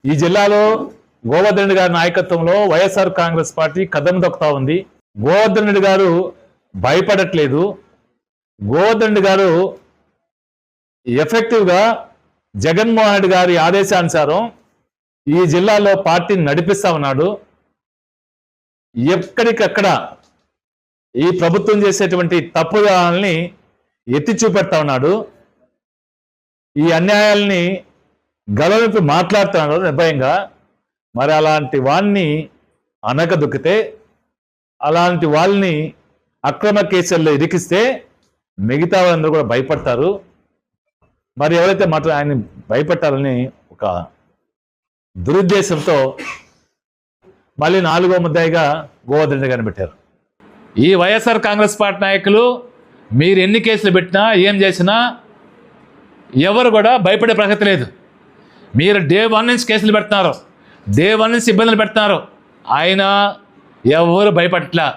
ఈ జిల్లాలో గోవర్ధన్ రెడ్డి గారి నాయకత్వంలో వైఎస్ఆర్ కాంగ్రెస్ పార్టీ కదం దొక్కుతా ఉంది. గోవర్ధన్ రెడ్డి గారు భయపడట్లేదు. గోవర్ధన్ రెడ్డి గారు ఎఫెక్టివ్గా జగన్మోహన్ రెడ్డి గారి ఆదేశానుసారం ఈ జిల్లాలో పార్టీని నడిపిస్తా ఉన్నాడు. ఎక్కడికక్కడ ఈ ప్రభుత్వం చేసేటువంటి తప్పుదాలని ఎత్తి చూపెడతా ఉన్నాడు. ఈ అన్యాయాల్ని గలవింపి మాట్లాడుతున్నాడు నిర్భయంగా. మరి అలాంటి వాడిని అనగదొక్కితే, అలాంటి వాళ్ళని అక్రమ కేసుల్లో ఇరికిస్తే మిగతా వాళ్ళందరూ కూడా భయపడతారు. మరి ఎవరైతే ఆయన భయపెట్టాలని ఒక దురుద్దేశంతో మళ్ళీ 4వ ముద్దాయిగా గోవర్ధన్ రెడ్డి గారిని పెట్టారు. ఈ వైఎస్ఆర్ కాంగ్రెస్ పార్టీ నాయకులు మీరు ఎన్ని కేసులు పెట్టినా ఏం చేసినా ఎవరు కూడా భయపడే ప్రసక్తి లేదు. మీరు డే 1 నుంచి కేసులు పెడుతున్నారు, డే 1 నుంచి ఇబ్బందులు పెడుతున్నారు. ఆయన ఎవరు భయపడట్లా.